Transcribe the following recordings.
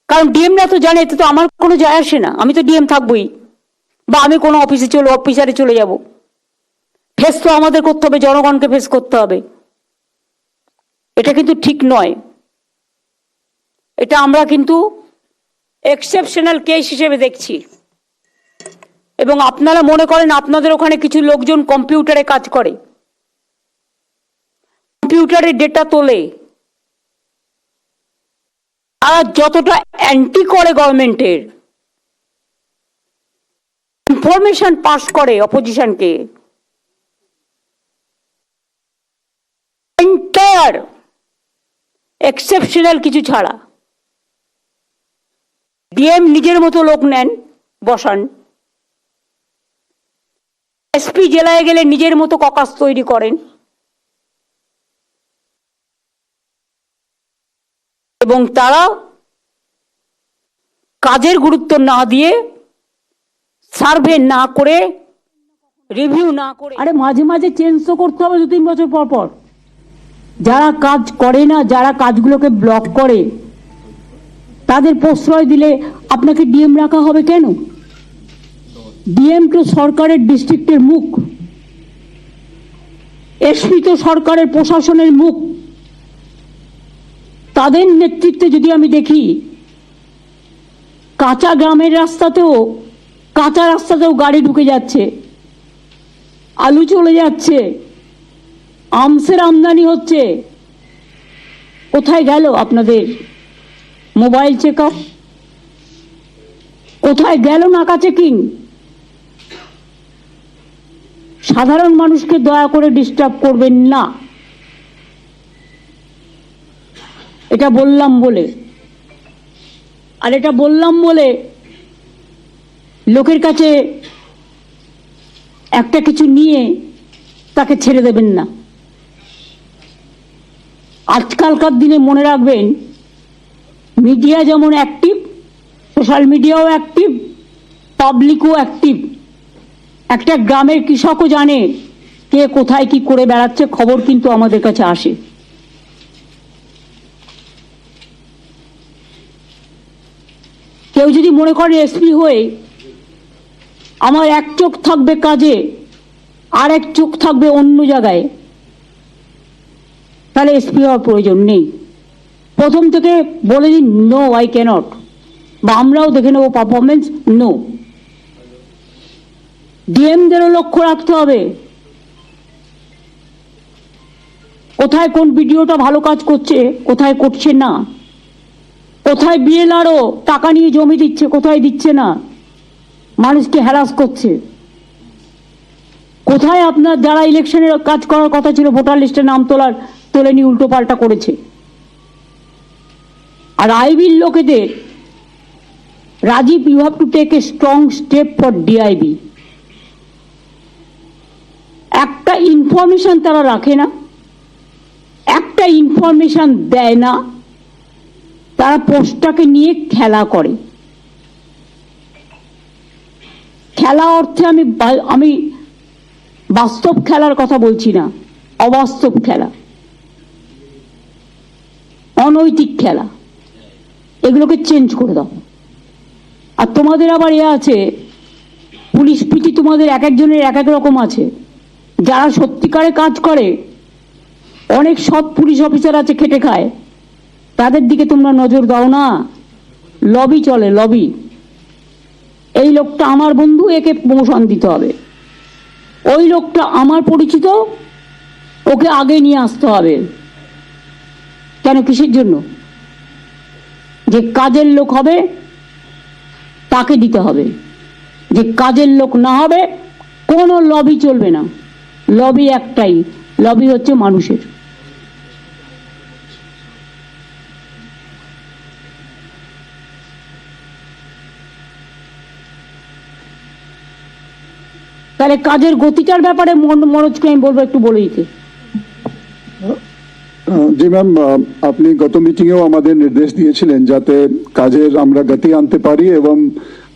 কারণ ডিএমরা তো জানে এতে তো আমার কোনো যায় আসে না, আমি তো ডিএম থাকবোই, বা আমি কোনো অফিসারে চলে যাব। ফেস তো আমাদের করতে হবে, জনগণকে ফেস করতে হবে। এটা কিন্তু ঠিক নয়। এটা আমরা কিন্তু এক্সেপশনাল কেস হিসেবে দেখছি। এবং আপনারা মনে করেন আপনাদের ওখানে কিছু লোকজন কম্পিউটারে কাজ করে, কম্পিউটারে ডেটা তোলে, আর যতটা অ্যান্টি করে গভর্নমেন্টের, ইনফরমেশন পাস করে অপোজিশনকে, এন্টায়ার এক্সেপশনাল কিছু ছাড়া ডিএম নিজের মতো লোক নেন, বসান। এসপি জেলায় গেলে নিজের মতো ককাস তৈরি করেন, এবং তারা কাজের গুরুত্ব না দিয়ে, সার্ভে না করে, রিভিউ না করে, আরে মাঝে মাঝে চেঞ্জ তো করতে হবে 2-3 বছর পর পর। যারা কাজ করে না, যারা কাজগুলোকে ব্লক করে, তাদের প্রশ্রয় দিলে আপনাকে ডিএম রাখা হবে কেন? ডিএম তো সরকারের ডিস্ট্রিক্টের মুখ, এসপি তো সরকারের প্রশাসনের মুখ। তাদের নেতৃত্বে যদি আমি দেখি, কাঁচা গ্রামের রাস্তাতেও, কাঁচা রাস্তাতেও গাড়ি ঢুকে যাচ্ছে, আলু চলে যাচ্ছে, আমসের আমদানি হচ্ছে। কোথায় গেল আপনাদের মোবাইল চেক আপ? কোথায় গেল নাকা চেকিং? সাধারণ মানুষকে দয়া করে ডিস্টার্ব করবেন না, এটা বললাম বলে। আর এটা বললাম বলে লোকের কাছে একটা কিছু নিয়ে তাকে ছেড়ে দেবেন না। আজকালকার দিনে মনে রাখবেন, মিডিয়া যেমন অ্যাক্টিভ, সোশ্যাল মিডিয়াও অ্যাক্টিভ, পাবলিকও অ্যাক্টিভ। একটা গ্রামের কৃষকও জানে কে কোথায় কি করে বেড়াচ্ছে, খবর কিন্তু আমাদের কাছে আসে। কেউ যদি মনে করে এসপি হয়ে আমার এক চোখ থাকবে কাজে আর এক চোখ থাকবে অন্য জায়গায়, তাহলে এসপি হওয়ার প্রয়োজন নেই। প্রথম থেকে বলে দিন, নো, আই ক্যানট, বা আমরাও দেখে নেবো পারফরমেন্স, নো। ডিএমদেরও লক্ষ্য রাখতে হবে কোথায় কোন ভিডিওটা ভালো কাজ করছে, কোথায় করছে না, কোথায় বিএলআরও টাকা নিয়ে জমি দিচ্ছে, কোথায় দিচ্ছে না, মানুষকে হ্যারাস করছে, কোথায় আপনার যারা ইলেকশনের কাজ করার কথা ছিল ভোটার লিস্টে নাম তোলেনি, উল্টো পাল্টা করেছে। আর আইবির লোকেদের, Rajiv, you have to take a strong step for DIB. একটা ইনফরমেশন তারা রাখে না, একটা ইনফরমেশন দেয় না, তারা পোস্টটাকে নিয়ে খেলা করে। খেলা অর্থে আমি বাস্তব খেলার কথা বলছি না, অবাস্তব খেলা, অনৈতিক খেলা, এগুলোকে চেঞ্জ করে দাও। আর তোমাদের আবার আছে, পুলিশ পিটি তোমাদের এক একজনের এক এক রকম আছে। যারা সত্যিকারে কাজ করে, অনেক সৎ পুলিশ অফিসার আছে, খেটে খায়, তাদের দিকে তোমরা নজর দাও না। লবি চলে, লবি। এই লোকটা আমার বন্ধু, একে প্রমোশন দিতে হবে, ওই লোকটা আমার পরিচিত, ওকে আগে নিয়ে আসতে হবে। কেন, কিসের জন্য? যে কাজের লোক হবে তাকে দিতে হবে, যে কাজের লোক না হবে কোনো লবি চলবে না। লবি একটাই, লবি হচ্ছে মানুষের। তাহলে কাজের গতিটার ব্যাপারে মনোজকে আমি বলবো একটু বলে দিতে। জি ম্যাম, আপনি গত মিটিংয়েও আমাদের নির্দেশ দিয়েছিলেন যাতে কাজের আমরা গতি আনতে পারি, এবং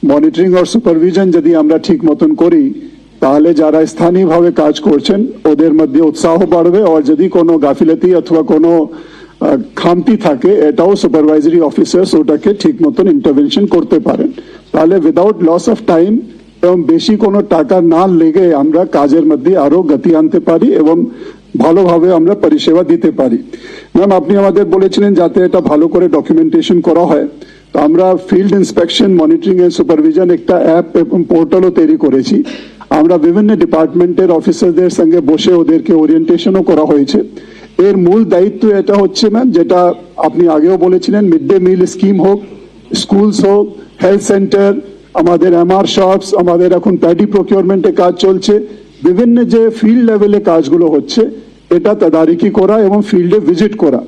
মনিটরিং আর সুপারভিশন যদি আমরা ঠিক মতন করি তাহলে যারা স্থানীয়ভাবে কাজ করছেন ওদের মধ্যে উৎসাহ বাড়বে, আর যদি কোনো গাফিলতি অথবা কোনো খামতি থাকে, এটাও সুপারভাইজারি অফিসার্স ওটাকে ঠিক মতন ইন্টারভেনশন করতে পারেন। তাহলে উইদাউট লস অফ টাইম এবং বেশি কোনো টাকা না লেগে আমরা কাজের মধ্যে আরো গতি আনতে পারি এবং ভালোভাবে আমরা পরিষেবা দিতে পারি। ম্যাম, আপনি আমাদের বলেছিলেন যাতে এটা ভালো করে ডকুমেন্টেশন করা হয়, তো আমরা field inspection, monitoring and supervision একটা অ্যাপ এবং পোর্টালও তৈরি করেছি। আমরা বিভিন্ন ডিপার্টমেন্টের অফিসারদের সঙ্গে বসে ওদেরকে ওরিয়েন্টেশনও করা হয়েছে। এর মূল দায়িত্ব এটা হচ্ছে ম্যাম, যেটা আপনি আগেও বলেছিলেন, মিড ডে মিল স্কিম হোক, স্কুলস হোক, হেলথ সেন্টার, আমাদের এমআর শপস, আমাদের এখন প্যাডি প্রকিউরমেন্টে কাজ চলছে, বিভিন্ন যে ফিল্ড লেভেলে কাজগুলো হচ্ছে এটা তদারকি করা এবং ফিল্ডে ভিজিট করা।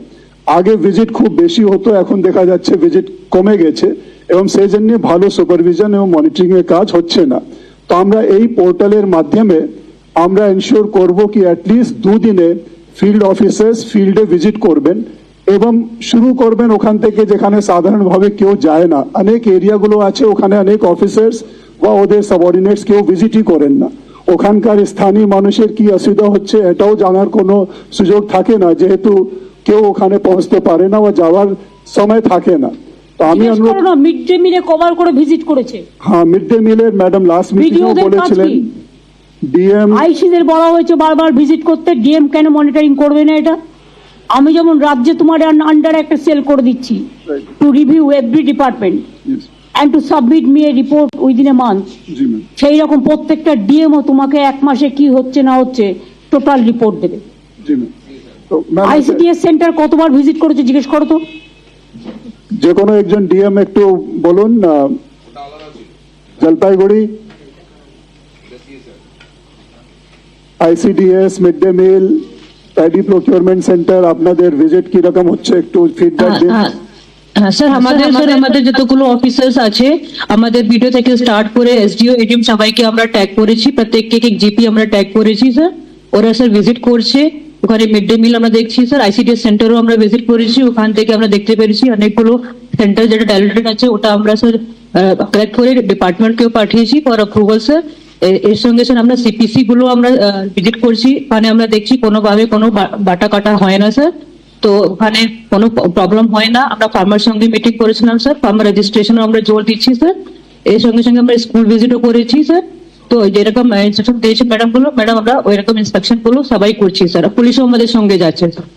আগে ভিজিট খুব বেশি হতো, এখন দেখা যাচ্ছে ভিজিট কমে গেছে এবং সেই জন্য ভালো সুপারভিশন এবং মনিটরিং এর কাজ হচ্ছে না। তো আমরা এই পোর্টালের মাধ্যমে আমরা এনশিওর করব কি অ্যাটলিস্ট দুদিনে ফিল্ড অফিসার্স ফিল্ডে ভিজিট করবেন এবং শুরু করবেন ওখান থেকে যেখানে সাধারণভাবে কেউ যায় না। অনেক এরিয়াগুলো আছে ওখানে অনেক অফিসার্স বা ওদের সাবঅর্ডিনেটস কেউ ভিজিটই করেন না। ওখানকার স্থানীয় মানুষের কি অসুবিধা হচ্ছে এটাও জানার কোনো সুযোগ থাকে না, যেহেতু কেউ ওখানে পৌঁছতে পারে না বা যাওয়ার সময় থাকে না। তো আমি অনুরোধ, মিড ডে মিলে কভার করে ভিজিট করেছে। হ্যাঁ, মিড ডে মিলের ম্যাডাম লাস্ট মিটিংও বলেছিলেন ডিএম আইসিদের বলা হয়েছে বারবার ভিজিট করতে, ডিএম কেন মনিটরিং করবে না এটা? আমি যেমন রাজ্যে তোমার আন্ডার একটা সেল করে দিচ্ছি to review every department and to submit me a report within a month, G ma'am, সেই রকম প্রত্যেকটা ডিএমও তোমাকে এক মাসে কি হচ্ছে না হচ্ছে টোটাল রিপোর্ট দেবে। জি ম্যাম। তো ম্যাম, আইসিডিএস সেন্টার কতবার ভিজিট করেছে জিজ্ঞেস করো তো। যে কোনো একজন ডিএম একটু বলুন। Jalpaiguri, ICDS, mid day meal, paddy procurement centre, আপনাদের ভিজিট কি রকম হচ্ছে একটু ফিডব্যাক দিন। স্যার আমাদের যতগুলো অফিসার্স আছে, আমাদের ভিডিও থেকে স্টার্ট করে এসডিও এডিএম সবাইকে আমরা ট্যাগ করেছি, প্রত্যেককে এক জিপি আমরা ট্যাগ করেছি স্যার। ওরা স্যার ভিজিট করছে, ওখানে মিড ডে মিল আমরা দেখছি স্যার। আইসিডিএস সেন্টারও আমরা ভিজিট করেছি, ওখান থেকে আমরা দেখতে পেরেছি অনেকগুলো সেন্টার যেটা ডাইলেটেড আছে ওটা আমরা স্যার কালেক্ট করে ডিপার্টমেন্টকেও পাঠিয়েছি ফর অ্যাপ্রুভাল স্যার। এর সঙ্গে স্যার আমরা সিপিসি গুলো আমরা ভিজিট করছি, ওখানে আমরা দেখছি কোনোভাবে কোনো বাটা কাটা হয় না স্যার, তো ওখানে কোনো প্রবলেম হয় না। আমরা ফার্মার সঙ্গে মিটিং করেছিলাম স্যার, ফার্মার রেজিস্ট্রেশনও আমরা জোর দিচ্ছি স্যার। এর সঙ্গে সঙ্গে আমরা স্কুল ভিজিটও করেছি স্যার। তো যেরকম ইনস্ট্রাকশন দিয়েছে ম্যাডাম আমরা ওইরকম ইন্সপেকশন গুলো সবাই করছি স্যার। পুলিশও আমাদের সঙ্গে যাচ্ছে স্যার।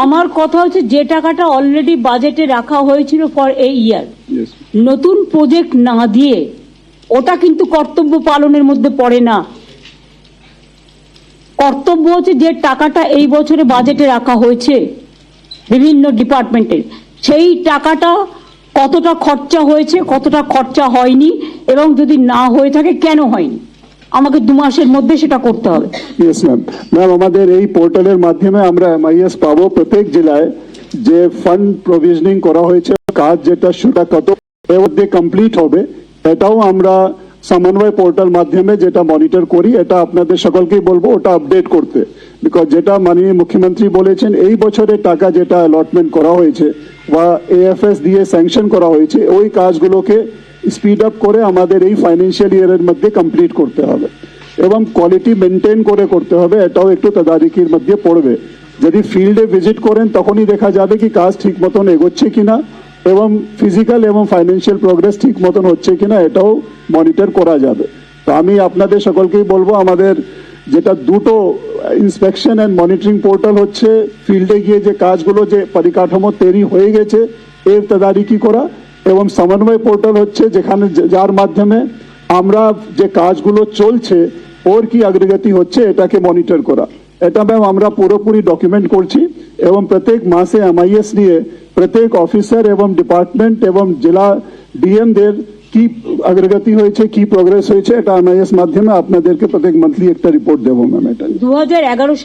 আমার কথা হচ্ছে যে টাকাটা অলরেডি বাজেটে রাখা হয়েছিল ফর এই ইয়ার, Yes. নতুন প্রজেক্ট না দিয়ে ওটা কিন্তু কর্তব্য পালনের মধ্যে পড়ে না। কর্তব্য হচ্ছে যে টাকাটা এই বছরে বাজেটে রাখা হয়েছে বিভিন্ন ডিপার্টমেন্টের, সেই টাকাটা কতটা খরচা হয়েছে কতটা খরচা হয়নি এবং যদি না হয়ে থাকে কেন হয়নি, আমাকে 2 মাসের মধ্যে সেটা করতে হবে। Yes ma'am. ম্যাম, আমাদের এই পোর্টালের মাধ্যমে আমরা এমআইএস পাবো প্রত্যেক জেলায় যে ফান্ড প্রভিশনিং করা হয়েছে, কাজ যেটা সেটা কত এর মধ্যে কমপ্লিট হবে, এটাও আমরা সমন্বয় পোর্টাল মাধ্যমে যেটা মনিটর করি, এটা আপনাদের সকলকেই বলবো ওটা আপডেট করতে। বিকজ যেটা মাননীয় মুখ্যমন্ত্রী বলেছেন এই বছরের টাকা যেটা অ্যালটমেন্ট করা হয়েছে বা এএফএস দিয়ে স্যাংশন করা হয়েছে, ওই কাজগুলোকে স্পিড আপ করে আমাদের এই ফাইন্যান্সিয়াল ইয়ারের মধ্যে কমপ্লিট করতে হবে এবং কোয়ালিটি মেনটেন করে করতে হবে, এটাও একটু তদারকির মধ্যে পড়বে। যদি ফিল্ডে ভিজিট করেন তখনই দেখা যাবে কি কাজ ঠিক মতন এগোচ্ছে কিনা এবং ফিজিক্যাল এবং ফাইন্যান্সিয়াল প্রোগ্রেস ঠিক মতন হচ্ছে কিনা এটাও মনিটর করা যাবে। তো আমি আপনাদের সকলকেই বলবো আমাদের যেটা দুটো ইন্সপেকশন এন্ড মনিটরিং পোর্টাল হচ্ছে, ফিল্ডে গিয়ে যে কাজগুলো যে পরিকাঠামো তৈরি হয়ে গেছে এর তদারকি করা, এবং সমন্বয় পোর্টাল হচ্ছে যেখানে যার মাধ্যমে আমরা যে কাজগুলো চলছে ওর কি অগ্রগতি হচ্ছে এটাকে মনিটর করা। এটা ম্যাম আমরা পুরোপুরি ডকুমেন্ট করছি এবং প্রত্যেক মাসে এমআইএস নিয়ে প্রত্যেক অফিসার এবং ডিপার্টমেন্ট এবং জেলা ডিএমদের কি অগ্রগতি হয়েছে কি প্রোগ্রেস হয়েছে এটা এমআইএস মাধ্যমে আপনাদেরকে প্রত্যেক মান্থলি একটা রিপোর্ট দেবো ম্যাম। এটা 2011